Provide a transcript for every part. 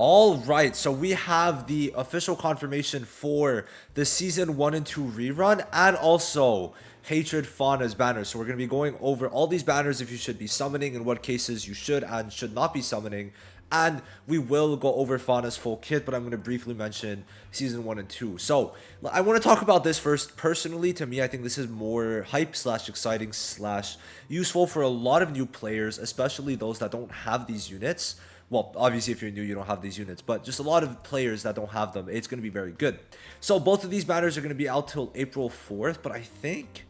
All right, so we have the official confirmation for the season 1 and 2 rerun and also Hatred Fauna's banners. So we're going to be going over all these banners, if you should be summoning, in what cases you should and should not be summoning. And we will go over Fauna's full kit, but I'm going to briefly mention season 1 and 2. So I want to talk about this first. Personally, to me, I think this is more hype slash exciting slash useful for a lot of new players, especially those that don't have these units. Well, obviously, if you're new, you don't have these units, but just a lot of players that don't have them, it's going to be very good. So both of these banners are going to be out till April 4th, but I think,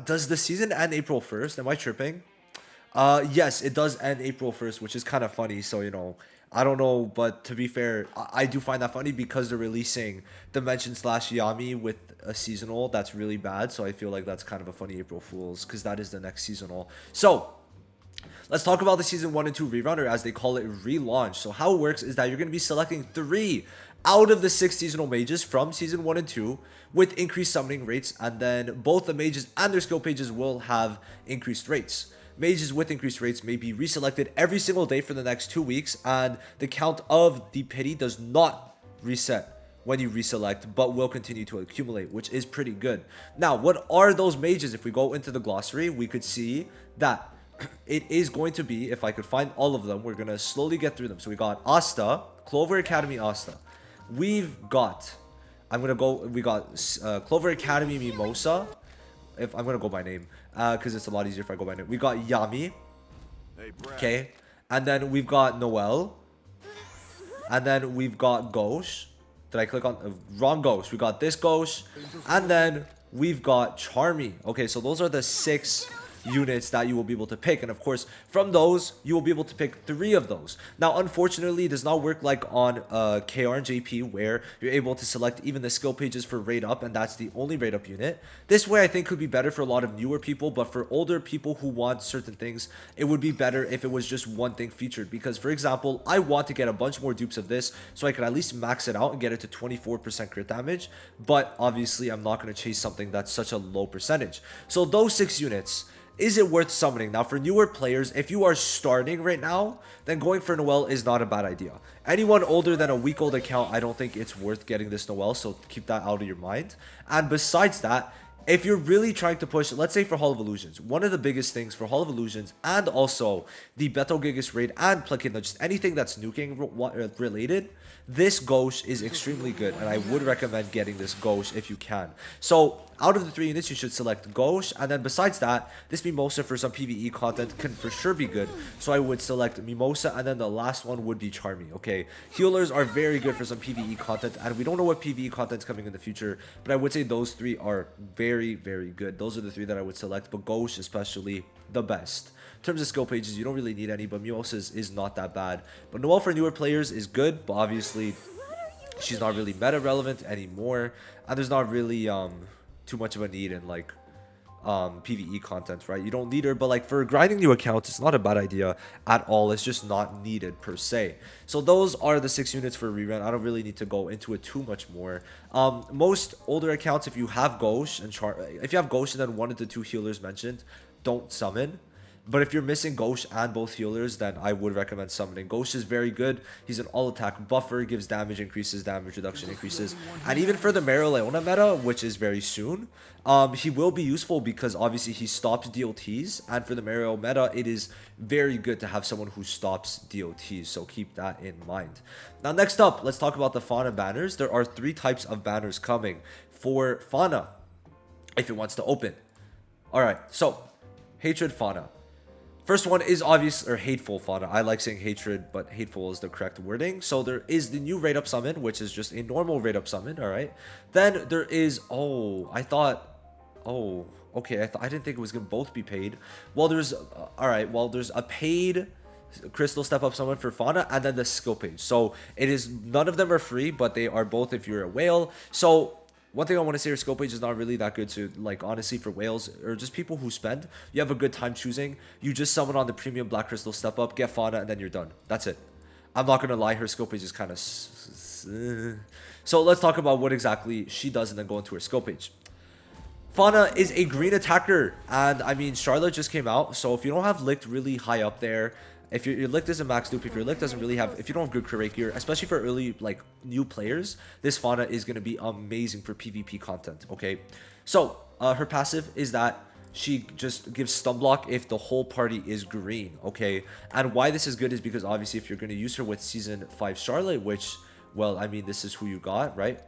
does the season end April 1st? Am I tripping? Yes, it does end April 1st, which is kind of funny. So, you know, I don't know, but to be fair, I do find that funny because they're releasing Dimension slash Yami with a seasonal that's really bad. So I feel like that's kind of a funny April Fool's because that is the next seasonal. So let's talk about the season 1 and 2 rerun, or as they call it, relaunch. So how it works is that you're going to be selecting 3 out of the 6 seasonal mages from season 1 and 2 with increased summoning rates, and then both the mages and their skill pages will have increased rates. Mages with increased rates may be reselected every single day for the next 2 weeks, and the count of the pity does not reset when you reselect, but will continue to accumulate, which is pretty good. Now, what are those mages? If we go into the glossary, we could see that it is going to be, if I could find all of them, we're going to slowly get through them. So we got Asta, Clover Academy Asta. We've got, we got Clover Academy Mimosa. If I'm going to go by name, because it's a lot easier if I go by name. We got Yami. Okay. And then we've got Noelle. And then we've got Ghosh. Did I click on wrong Ghosh? We got this Ghosh. And then we've got Charmy. Okay, so those are the 6 units that you will be able to pick, and of course from those you will be able to pick 3 of those. Now unfortunately it does not work like on KR and JP where you're able to select even the skill pages for raid up, and that's the only raid up unit. This way I think could be better for a lot of newer people, but for older people who want certain things, it would be better if it was just one thing featured. Because for example, I want to get a bunch more dupes of this so I can at least max it out and get it to 24% crit damage, but obviously I'm not going to chase something that's such a low percentage. So those 6 units, is it worth summoning? Now, for newer players, if you are starting right now, then going for Noelle is not a bad idea. Anyone older than a week-old account, I don't think it's worth getting this Noelle, so keep that out of your mind. And besides that, if you're really trying to push, let's say for Hall of Illusions, one of the biggest things for Hall of Illusions and also the Betelgeuse raid and Plakinda, just anything that's nuking related, this Ghosh is extremely good, and I would recommend getting this Ghosh if you can. So out of the 3 units, you should select Ghosh, and then besides that, this Mimosa for some PvE content can for sure be good. So I would select Mimosa, and then the last one would be Charmy. Okay, healers are very good for some PvE content, and we don't know what PvE content's coming in the future, but I would say those 3 are very, very good. Those are the 3 that I would select, but Ghosh especially the best. In terms of skill pages, you don't really need any, but Mimosa is not that bad. But Noelle for newer players is good, but obviously she's not really meta relevant anymore, and there's not really too much of a need in like PvE content, right? You don't need her, but like for grinding new accounts, it's not a bad idea at all. It's just not needed per se. So those are the 6 units for rerun. I don't really need to go into it too much more. Most older accounts, if you have Ghosh and if you have Ghosh and then 1 of the 2 healers mentioned, don't summon. But if you're missing Ghosh and both healers, then I would recommend summoning. Ghosh is very good. He's an all-attack buffer, gives damage increases, damage reduction increases. And even for the Leona meta, which is very soon, he will be useful because obviously he stops DOTs. And for the Mario meta, it is very good to have someone who stops DOTs. So keep that in mind. Now next up, let's talk about the Fauna banners. There are 3 types of banners coming for Fauna if it wants to open. Alright, so Hatred Fauna. First one is obvious, or hateful Fauna. I like saying hatred, but hateful is the correct wording. So there is the new raid up summon, which is just a normal raid up summon, alright? Then there is, okay, I didn't think it was going to both be paid. Well, there's, there's a paid crystal step up summon for Fauna, and then the skill page. So it is, none of them are free, but they are both if you're a whale. So one thing I want to say, your skill page is not really that good to, like, honestly, for whales or just people who spend, you have a good time choosing. You just summon on the premium black crystal step up, get Fauna, and then you're done. That's it. I'm not going to lie, her skill page is kind of... So let's talk about what exactly she does and then go into her skill page. Fauna is a green attacker, and I mean, Charlotte just came out, so if you don't have Licked really high up there, If your Licht isn't max dupe, if your Licht doesn't really have, if you don't have good crit rate gear, especially for early, like, new players, this Fauna is going to be amazing for PvP content, okay? So, her passive is that she just gives stun block if the whole party is green, okay? And why this is good is because obviously if you're going to use her with Season 5 Charlotte, which, well, I mean, this is who you got, right?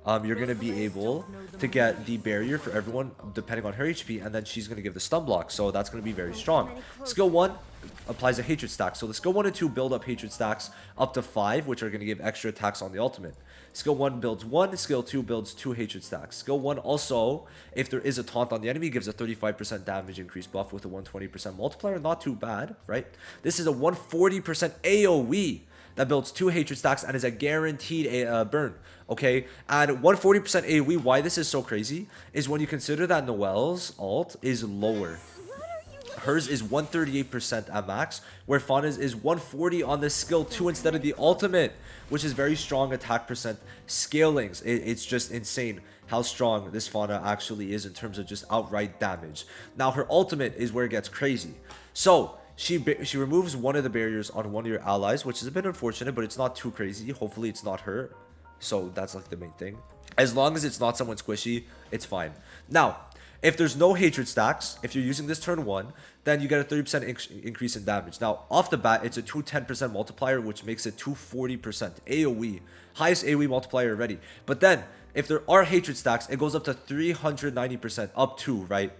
You're going to be able to get the barrier for everyone depending on her HP, and then she's going to give the stun block, so that's going to be very strong. Skill 1 applies a hatred stack, so the skill 1 and 2 build up hatred stacks up to 5, which are going to give extra attacks on the ultimate. Skill 1 builds 1, skill 2 builds 2 hatred stacks. Skill 1 also, if there is a taunt on the enemy, gives a 35% damage increase buff with a 120% multiplier. Not too bad, right? This is a 140% AoE that builds 2 hatred stacks and is a guaranteed burn, okay? And 140% AoE, why this is so crazy is when you consider that Noelle's ult is lower. Hers is 138% at max, where Fauna's is 140 on the skill 2 instead of the ultimate, which is very strong attack percent scalings. It's just insane how strong this Fauna actually is in terms of just outright damage. Now, her ultimate is where it gets crazy. So, she removes one of the barriers on one of your allies, which is a bit unfortunate, but it's not too crazy. Hopefully, it's not her. So, that's like the main thing. As long as it's not someone squishy, it's fine. Now, if there's no hatred stacks, if you're using this turn 1, then you get a 30% increase in damage. Now, off the bat, it's a 210% multiplier, which makes it 240% AoE. Highest AoE multiplier already. But then, if there are hatred stacks, it goes up to 390%, up to, right?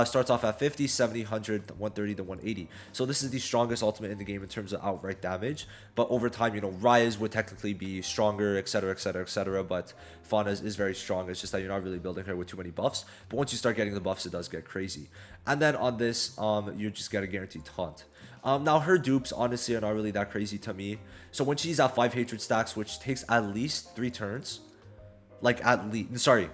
Starts off at 50, 70, 100, 130 to 180. So this is the strongest ultimate in the game in terms of outright damage. But over time, you know, Raya's would technically be stronger, etc, etc, etc. But Fauna's is very strong. It's just that you're not really building her with too many buffs. But once you start getting the buffs, it does get crazy. And then on this, you just get a guaranteed taunt. Now, her dupes, honestly, are not really that crazy to me. So when she's at 5 hatred stacks, which takes at least 3 turns. Like, at least... Sorry.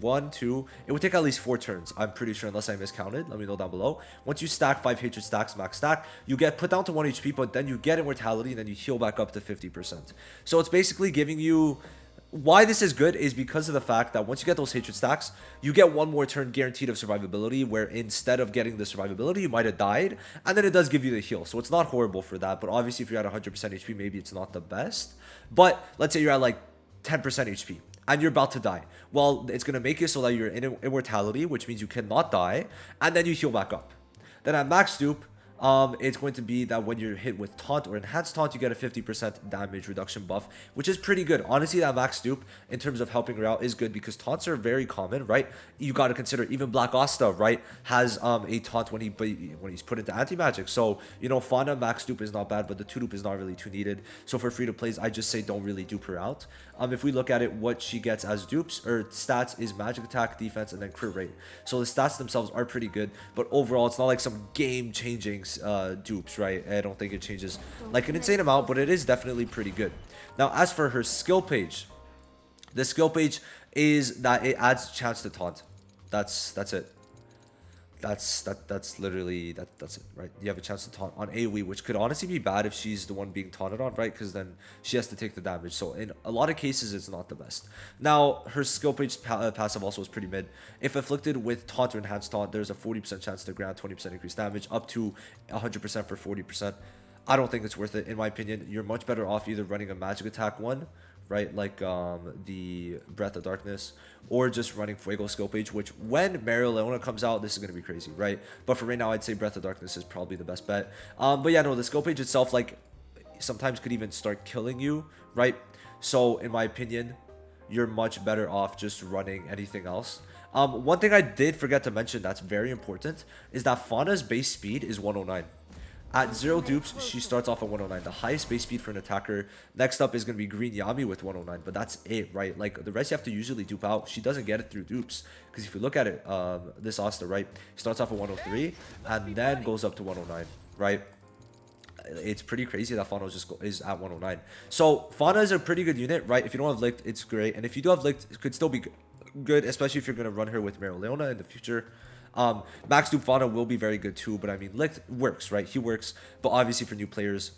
1, 2, it would take at least 4 turns, I'm pretty sure, unless I miscounted. Let me know down below. Once you stack 5 hatred stacks, max stack, you get put down to 1 HP, but then you get immortality, and then you heal back up to 50%. So it's basically giving you... Why this is good is because of the fact that once you get those hatred stacks, you get 1 more turn guaranteed of survivability, where instead of getting the survivability, you might have died, and then it does give you the heal. So it's not horrible for that, but obviously if you're at 100% HP, maybe it's not the best. But let's say you're at like 10% HP. And you're about to die. Well, it's going to make it so that you're in immortality, which means you cannot die, and then you heal back up. Then at max dupe, it's going to be that when you're hit with taunt or enhanced taunt, you get a 50% damage reduction buff, which is pretty good. Honestly, that max dupe in terms of helping her out is good because taunts are very common, right? You got to consider even Black Asta, right, has a taunt when he's put into anti-magic. So, you know, Fauna max dupe is not bad, but the 2 dupe is not really too needed. So for free to plays, I just say don't really dupe her out. If we look at it, what she gets as dupes or stats is magic attack, defense, and then crit rate. So the stats themselves are pretty good, but overall, it's not like some game-changing dupes, right? I don't think it changes like an insane amount, but it is definitely pretty good. Now, as for her skill page, the skill page is that it adds chance to taunt. That's it. That's literally that's it, right? You have a chance to taunt on AoE, which could honestly be bad if she's the one being taunted on, right? Because then she has to take the damage. So in a lot of cases, it's not the best. Now, her skill page passive also is pretty mid. If afflicted with taunt or enhanced taunt, there's a 40% chance to grant 20% increased damage, up to 100% for 40%. I don't think it's worth it, in my opinion. You're much better off either running a magic attack one, right, like the Breath of Darkness, or just running Fuego skill page, which when Leona comes out, this is going to be crazy, right? But for right now, I'd say Breath of Darkness is probably the best bet. But yeah, no, the skill page itself, like, sometimes could even start killing you, right? So in my opinion, you're much better off just running anything else. One thing I did forget to mention that's very important is that Fauna's base speed is 109. At 0 dupes, she starts off at 109, the highest base speed for an attacker. Next up is going to be Green Yami with 109, but that's it, right? Like, the rest you have to usually dupe out. She doesn't get it through dupes, because if you look at it, this Asta, right, starts off at 103, and then goes up to 109, right? It's pretty crazy that Fauna is at 109. So, Fauna is a pretty good unit, right? If you don't have Licht, it's great. And if you do have Licht, it could still be good, especially if you're going to run her with Leona in the future. Max dupe Fauna will be very good too, but I mean, Licht works, right? He works, but obviously for new players,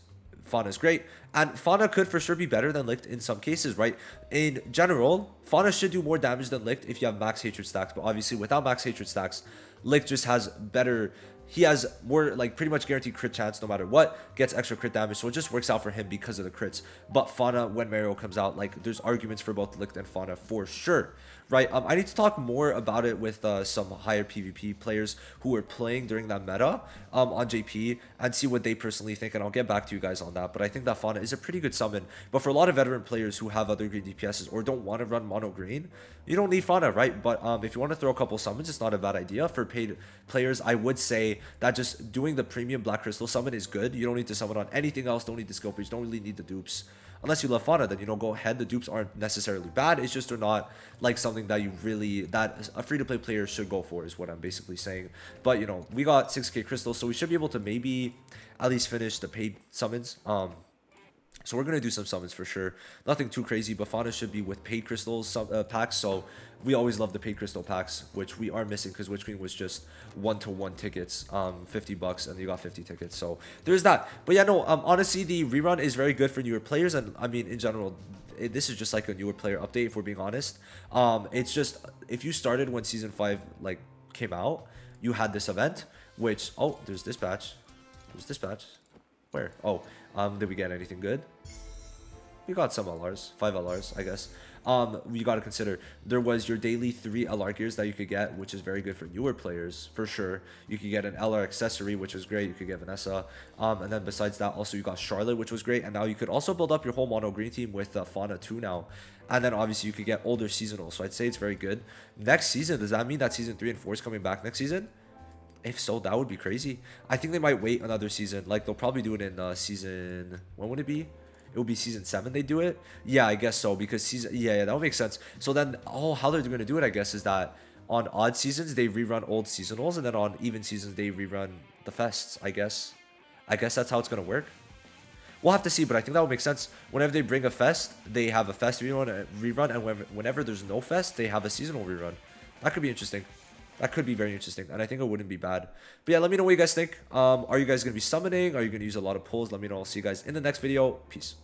Fauna is great. And Fauna could for sure be better than Licht in some cases, right? In general, Fauna should do more damage than Licht if you have max hatred stacks, but obviously without max hatred stacks, Licht just has better he has more like pretty much guaranteed crit chance no matter what, gets extra crit damage, so it just works out for him because of the crits. But Fauna, when Mario comes out, like there's arguments for both Licht and Fauna for sure, right? I need to talk more about it with some higher PvP players who were playing during that meta on JP and see what they personally think, and I'll get back to you guys on that. But I think that Fauna is a pretty good summon, but for a lot of veteran players who have other green DPSs or don't want to run mono green, you don't need Fauna, right? But if you want to throw a couple summons, it's not a bad idea. For paid players, I would say that just doing the premium Black Crystal summon is good. You don't need to summon on anything else, don't need the skill page, don't really need the dupes. Unless you love Fauna, then, you know, go ahead. The dupes aren't necessarily bad. It's just they're not like something that you really, that a free-to-play player should go for, is what I'm basically saying. But, you know, we got 6k crystals, so we should be able to maybe at least finish the paid summons. So we're going to do some summons for sure. Nothing too crazy, but Fauna should be with paid crystals packs. So we always love the paid crystal packs, which we are missing because Witch Queen was just 1-to-1 tickets, $50, and you got 50 tickets. So there's that. But yeah, no, honestly, the rerun is very good for newer players. And I mean, in general, this is just like a newer player update, if we're being honest. It's just, if you started when Season 5 like came out, you had this event, which, oh, there's dispatch. There's dispatch. Where? Oh, did we get anything good? We got some LRs, 5 LRs, I guess. You got to consider there was your daily 3 LR gears that you could get, which is very good for newer players for sure. You could get an LR accessory, which was great. You could get Vanessa, and then besides that, also you got Charlotte, which was great. And now you could also build up your whole mono green team with Fauna 2 now. And then obviously you could get older seasonal. So I'd say it's very good. Next season, does that mean that season 3 and 4 is coming back next season? If so, that would be crazy. I think they might wait another season. Like, they'll probably do it in season... When would it be? It would be season 7 they do it? Yeah, I guess so. Because season... Yeah, that would make sense. So then, how they're going to do it, I guess, is that on odd seasons, they rerun old seasonals. And then on even seasons, they rerun the fests, I guess. I guess that's how it's going to work. We'll have to see, but I think that would make sense. Whenever they bring a fest, they have a fest rerun. And whenever there's no fest, they have a seasonal rerun. That could be interesting. That could be very interesting, and I think it wouldn't be bad. But yeah, let me know what you guys think. Are you guys going to be summoning? Are you going to use a lot of pulls? Let me know. I'll see you guys in the next video. Peace.